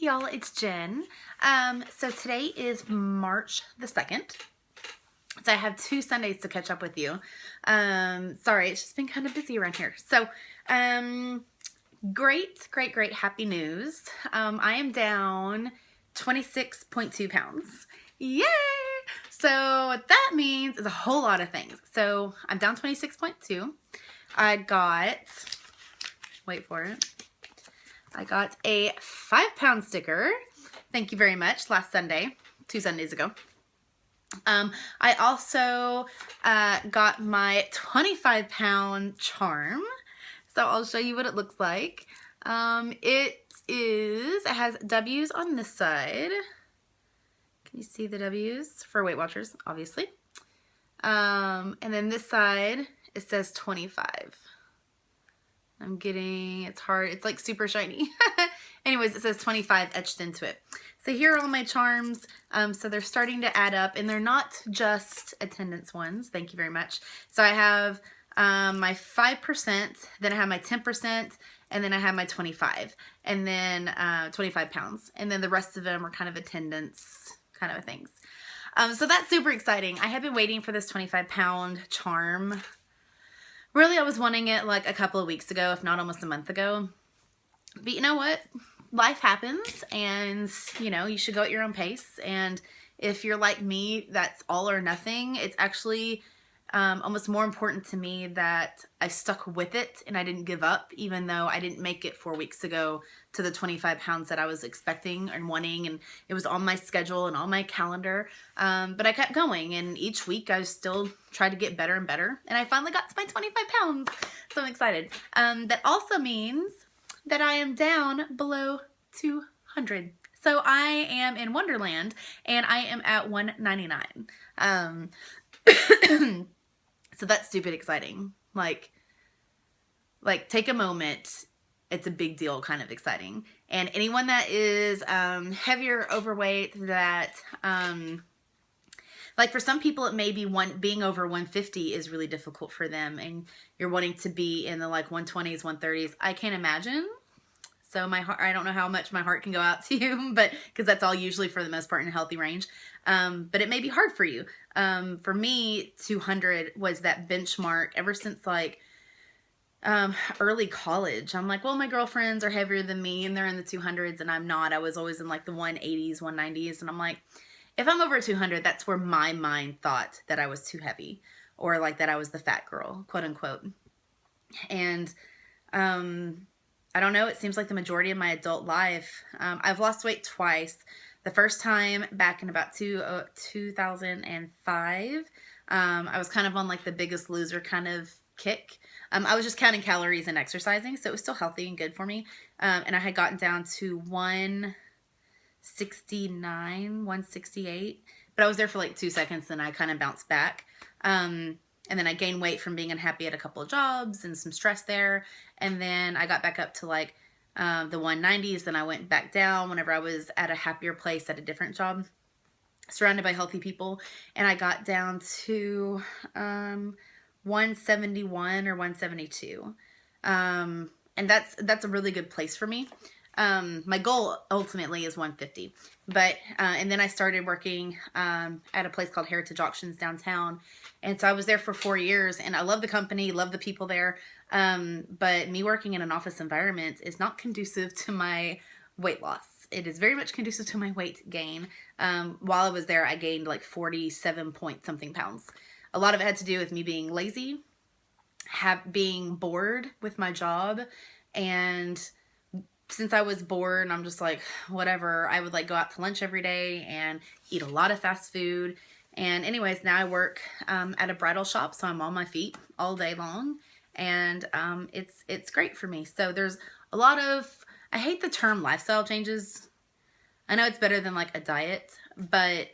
y'all, it's Jen. So today is March the 2nd. So I have 2 Sundays to catch up with you. Sorry, it's just been kind of busy around here. So, great happy news. I am down 26.2 pounds. Yay! So what that means is a whole lot of things. So I'm down 26.2. I got, wait for it. I got a 5-pound sticker. Thank you very much. Last Sunday, 2 Sundays ago. I also got my 25-pound charm. So I'll show you what it looks like. It has W's on this side. Can you see the W's? For Weight Watchers, obviously. And then this side, it says 25. It's hard. It's like super shiny. Anyways, it says 25 etched into it. So here are all my charms. So they're starting to add up, and they're not just attendance ones. Thank you very much. So I have my 5%, then I have my 10%, and then I have my 25, and then 25 pounds. And then the rest of them are kind of attendance kind of things. So that's super exciting. I have been waiting for this 25-pound charm. Really, I was wanting it like a couple of weeks ago, if not almost a month ago. But you know what? Life happens, and you should go at your own pace. And if you're like me, that's all or nothing. It's actually almost more important to me that I stuck with it and I didn't give up, even though I didn't make it 4 weeks ago to the 25 pounds that I was expecting and wanting, and it was on my schedule and on my calendar. But I kept going, and each week I still tried to get better and better, and I finally got to my 25 pounds. So I'm excited. That also means that I am down below 200. So I am in Wonderland, and I am at 199. So that's stupid exciting. Like take a moment. It's a big deal, kind of exciting. And anyone that is heavier, overweight, that like for some people it may be being over 150 is really difficult for them, and you're wanting to be in the like 120s, 130s. I can't imagine. So my heart, I don't know how much my heart can go out to you, but because that's all usually for the most part in a healthy range. But it may be hard for you. For me, 200 was that benchmark ever since like early college. I'm like, well, my girlfriends are heavier than me and they're in the 200s and I'm not. I was always in like the 180s, 190s. And I'm like, if I'm over 200, that's where my mind thought that I was too heavy, or like that I was the fat girl, quote unquote. And, I don't know. It seems like the majority of my adult life, I've lost weight twice. The first time back in about 2005, I was kind of on like the Biggest Loser kind of kick. I was just counting calories and exercising, so it was still healthy and good for me. And I had gotten down to 169, 168, but I was there for like 2 seconds, and I kind of bounced back. And then I gained weight from being unhappy at a couple of jobs and some stress there. And then I got back up to like the 190s. Then I went back down whenever I was at a happier place at a different job, surrounded by healthy people. And I got down to 171 or 172. And that's a really good place for me. My goal ultimately is 150, but, and then I started working, at a place called Heritage Auctions downtown. And so I was there for 4 years, and I love the company, love the people there. But me working in an office environment is not conducive to my weight loss. It is very much conducive to my weight gain. While I was there, I gained like 47 point something pounds. A lot of it had to do with me being lazy, being bored with my job, and since I was bored, I'm just like, whatever. I would like go out to lunch every day and eat a lot of fast food. And anyways, now I work at a bridal shop, so I'm on my feet all day long, and it's great for me. So there's a lot of, I hate the term lifestyle changes. I know it's better than like a diet, but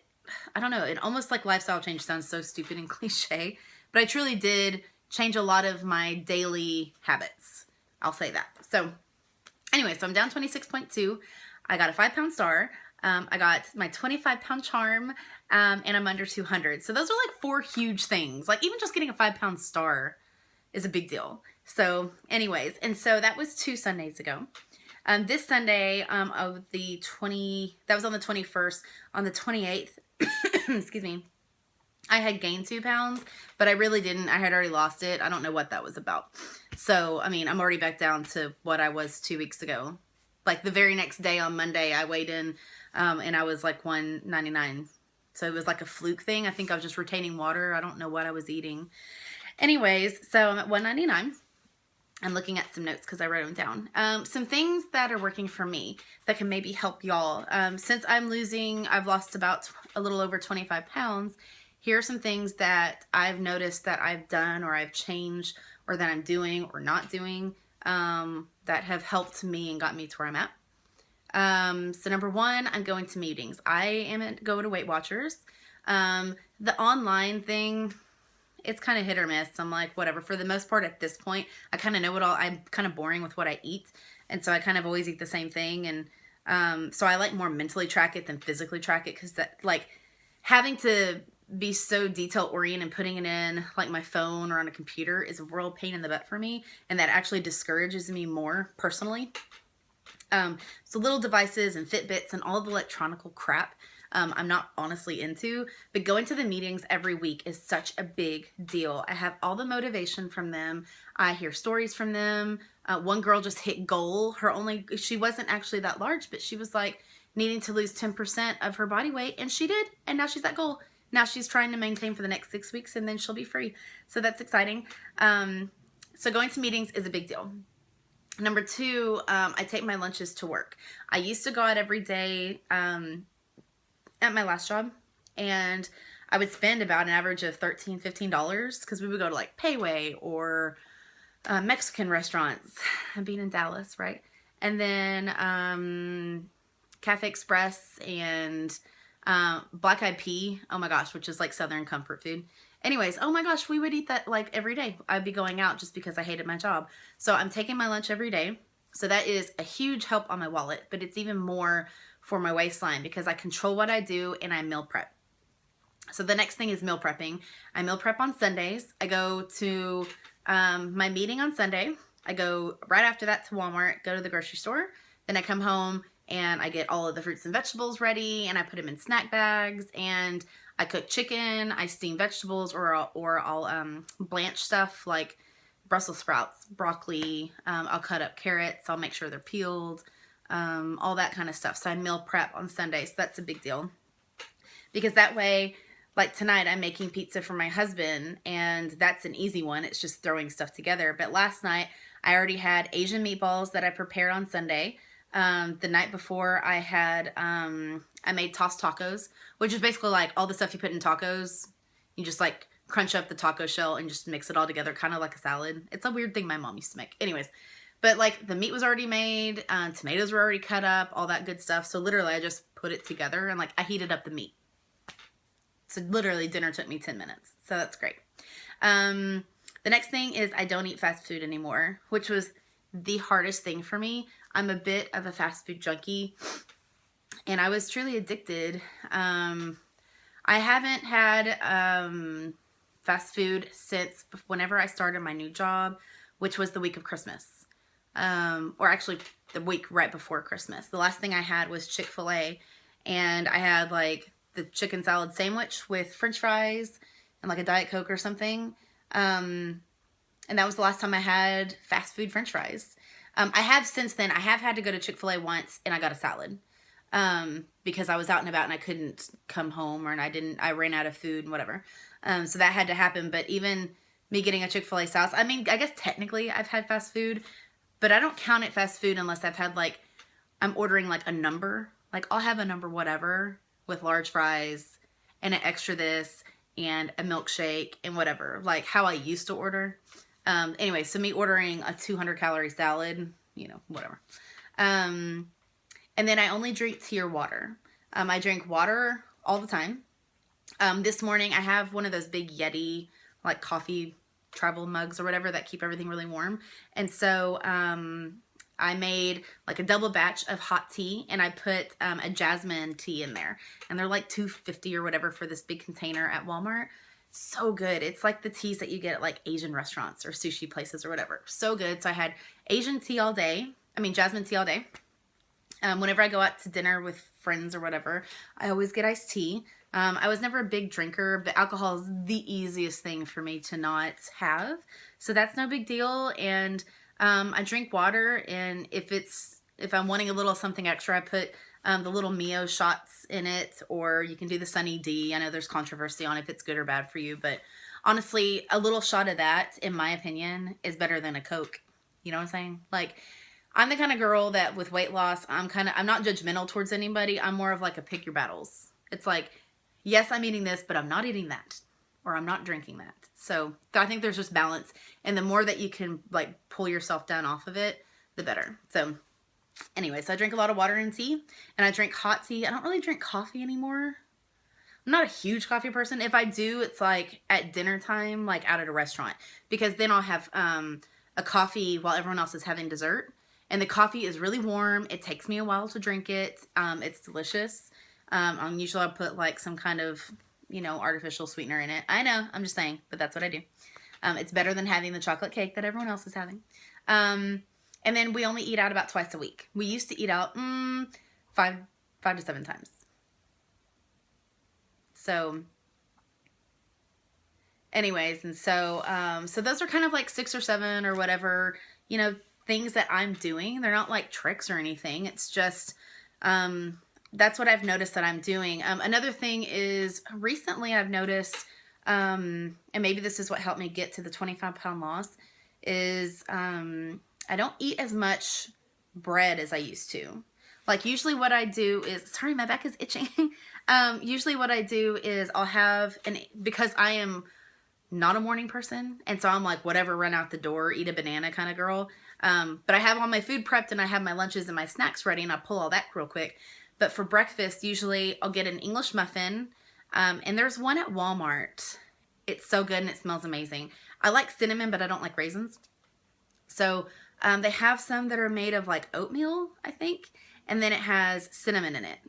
I don't know. It almost like lifestyle change sounds so stupid and cliche, but I truly did change a lot of my daily habits. I'll say that. So anyway, so I'm down 26.2. I got a 5-pound star. I got my 25-pound charm, and I'm under 200. So those are like 4 huge things. Like even just getting a 5-pound star is a big deal. So anyways, and so that was 2 Sundays ago. This Sunday of the that was on the 21st. On the 28th, excuse me, I had gained 2 pounds, but I really didn't. I had already lost it. I don't know what that was about. So, I mean, I'm already back down to what I was 2 weeks ago. Like the very next day on Monday, I weighed in and I was like 199. So it was like a fluke thing. I think I was just retaining water. I don't know what I was eating. Anyways, so I'm at 199. I'm looking at some notes because I wrote them down. Some things that are working for me that can maybe help y'all. Since I've lost about a little over 25 pounds. Here are some things that I've noticed that I've done or I've changed or that I'm doing or not doing that have helped me and got me to where I'm at. So number one, I'm going to meetings. I go to Weight Watchers. The online thing, it's kind of hit or miss. I'm like, whatever. For the most part at this point, I kind of know I'm kind of boring with what I eat. And so I kind of always eat the same thing. And so I like more mentally track it than physically track it because that like having to be so detail oriented and putting it in like my phone or on a computer is a real pain in the butt for me. And that actually discourages me more personally. So little devices and Fitbits and all the electronical crap I'm not honestly into, but going to the meetings every week is such a big deal. I have all the motivation from them. I hear stories from them. One girl just hit goal. She wasn't actually that large, but she was like needing to lose 10% of her body weight, and she did, and now she's at goal. Now she's trying to maintain for the next 6 weeks, and then she'll be free. So that's exciting. So going to meetings is a big deal. Number two, I take my lunches to work. I used to go out every day at my last job, and I would spend about an average of $13, $15 because we would go to like Payway or Mexican restaurants, being in Dallas, right? And then Cafe Express and Black Eyed Pea, oh my gosh, which is like Southern comfort food. Anyways, oh my gosh, we would eat that like every day. I'd be going out just because I hated my job. So I'm taking my lunch every day. So that is a huge help on my wallet, but it's even more for my waistline because I control what I do and I meal prep. So the next thing is meal prepping. I meal prep on Sundays. I go to my meeting on Sunday. I go right after that to Walmart, go to the grocery store. Then I come home and I get all of the fruits and vegetables ready and I put them in snack bags and I cook chicken, I steam vegetables, or I'll blanch stuff like Brussels sprouts, broccoli. I'll cut up carrots. I'll make sure they're peeled. All that kind of stuff. So I meal prep on Sundays. So that's a big deal because that way, like tonight, I'm making pizza for my husband, and that's an easy one. It's just throwing stuff together. But last night, I already had Asian meatballs that I prepared on Sunday. The night before, I made tossed tacos, which is basically like all the stuff you put in tacos. You just like crunch up the taco shell and just mix it all together, kind of like a salad. It's a weird thing my mom used to make. Anyways, but like the meat was already made, tomatoes were already cut up, all that good stuff. So literally, I just put it together and like I heated up the meat. So literally, dinner took me 10 minutes. So that's great. The next thing is I don't eat fast food anymore, which was the hardest thing for me. I'm a bit of a fast food junkie, and I was truly addicted. I haven't had fast food since whenever I started my new job, which was the week of Christmas, or actually the week right before Christmas. The last thing I had was Chick-fil-A, and I had like the chicken salad sandwich with French fries and like a Diet Coke or something. And that was the last time I had fast food French fries. I have since then, I have had to go to Chick-fil-A once and I got a salad because I was out and about and I couldn't come home, or I ran out of food and whatever. So that had to happen. But even me getting a Chick-fil-A sauce, I mean, I guess technically I've had fast food, but I don't count it fast food unless I've had like, I'm ordering like a number. Like I'll have a number whatever with large fries and an extra this and a milkshake and whatever, like how I used to order. Anyway, so me ordering a 200 calorie salad, you know, whatever. And then I only drink tea or water. I drink water all the time. This morning I have one of those big Yeti, like coffee travel mugs or whatever that keep everything really warm. And so, I made like a double batch of hot tea and I put a jasmine tea in there, and they're like $2.50 or whatever for this big container at Walmart. So good. It's like the teas that you get at like Asian restaurants or sushi places or whatever. So good. So I had Asian tea all day. I mean, jasmine tea all day. Whenever I go out to dinner with friends or whatever, I always get iced tea. I was never a big drinker, but alcohol is the easiest thing for me to not have. So that's no big deal. And I drink water, and if I'm wanting a little something extra, I put the little Mio shots in it, or you can do the Sunny D. I know there's controversy on if it's good or bad for you, but honestly, a little shot of that, in my opinion, is better than a Coke. You know what I'm saying? Like, I'm the kind of girl that with weight loss, I'm not judgmental towards anybody. I'm more of like a pick your battles. It's like, yes, I'm eating this, but I'm not eating that, or I'm not drinking that. So I think there's just balance. And the more that you can like pull yourself down off of it, the better. So anyway, so I drink a lot of water and tea, and I drink hot tea. I don't really drink coffee anymore. I'm not a huge coffee person. If I do, it's like at dinner time, like out at a restaurant, because then I'll have a coffee while everyone else is having dessert. And the coffee is really warm. It takes me a while to drink it. It's delicious. Usually I'll put like some kind of, artificial sweetener in it. I know, I'm just saying, but that's what I do. It's better than having the chocolate cake that everyone else is having. And then we only eat out about twice a week. We used to eat out 5 to 7 times. So anyways, and so those are kind of like 6 or 7 or whatever, things that I'm doing. They're not like tricks or anything. It's just, that's what I've noticed that I'm doing. Another thing is recently I've noticed, and maybe this is what helped me get to the 25-pound loss, is I don't eat as much bread as I used to. Like usually what I do is, sorry, my back is itching. Usually what I do is I'll have, because I am not a morning person, and so I'm like, whatever, run out the door, eat a banana kind of girl. But I have all my food prepped, and I have my lunches and my snacks ready, and I pull all that real quick. But for breakfast, usually I'll get an English muffin, and there's one at Walmart. It's so good, and it smells amazing. I like cinnamon, but I don't like raisins. So they have some that are made of like oatmeal, I think, and then it has cinnamon in it.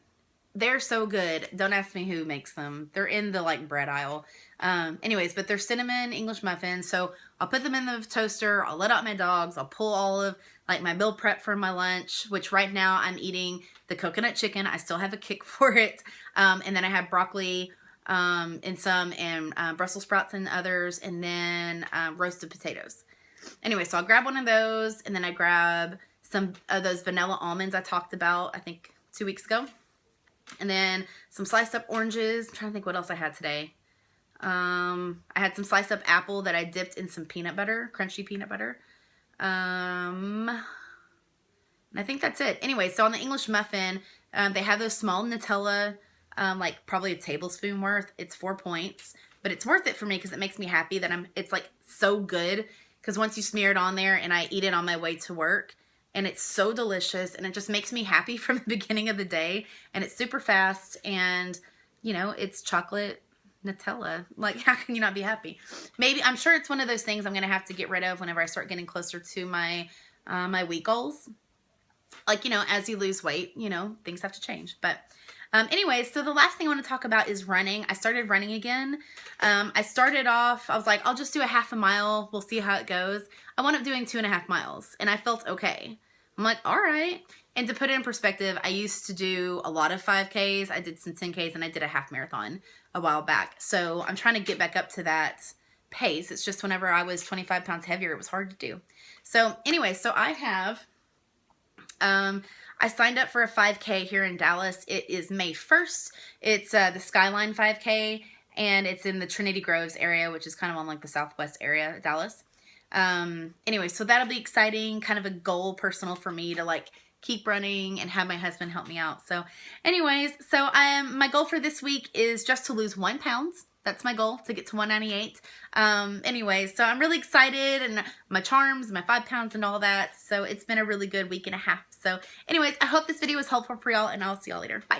They're so good. Don't ask me who makes them. They're in the like bread aisle. Anyways, but they're cinnamon English muffins. So I'll put them in the toaster. I'll let out my dogs. I'll pull all of like my meal prep for my lunch, which right now I'm eating the coconut chicken. I still have a kick for it. And then I have broccoli and some, and Brussels sprouts and others, and then roasted potatoes. Anyway, so I'll grab one of those, and then I grab some of those vanilla almonds I talked about, I think 2 weeks ago. And then some sliced up oranges. I'm trying to think what else I had today. I had some sliced up apple that I dipped in some peanut butter, crunchy peanut butter. And I think that's it. Anyway, so on the English muffin, they have those small Nutella, like probably a tablespoon worth. It's 4 points, but it's worth it for me because it makes me happy that it's like so good. Because once you smear it on there, and I eat it on my way to work, and it's so delicious, and it just makes me happy from the beginning of the day, and it's super fast, and it's chocolate Nutella. Like, how can you not be happy? Maybe, I'm sure it's one of those things I'm gonna have to get rid of whenever I start getting closer to my my weight goals. Like, as you lose weight, things have to change. But anyway, so the last thing I want to talk about is running. I started running again. I started off, I was like, I'll just do a half a mile. We'll see how it goes. I wound up doing 2.5 miles, and I felt okay. I'm like, all right. And to put it in perspective, I used to do a lot of 5Ks. I did some 10Ks, and I did a half marathon a while back. So I'm trying to get back up to that pace. It's just whenever I was 25 pounds heavier, it was hard to do. So anyway, so I have, I signed up for a 5K here in Dallas. It is May 1st. It's the Skyline 5K, and it's in the Trinity Groves area, which is kind of on like the southwest area of Dallas. Anyway, so that'll be exciting, kind of a goal personal for me to like keep running and have my husband help me out. So anyways, so my goal for this week is just to lose 1 pound. That's my goal, to get to 198. Anyways, so I'm really excited, and my charms, my 5 pounds and all that. So it's been a really good week and a half. So anyways, I hope this video was helpful for y'all, and I'll see y'all later. Bye.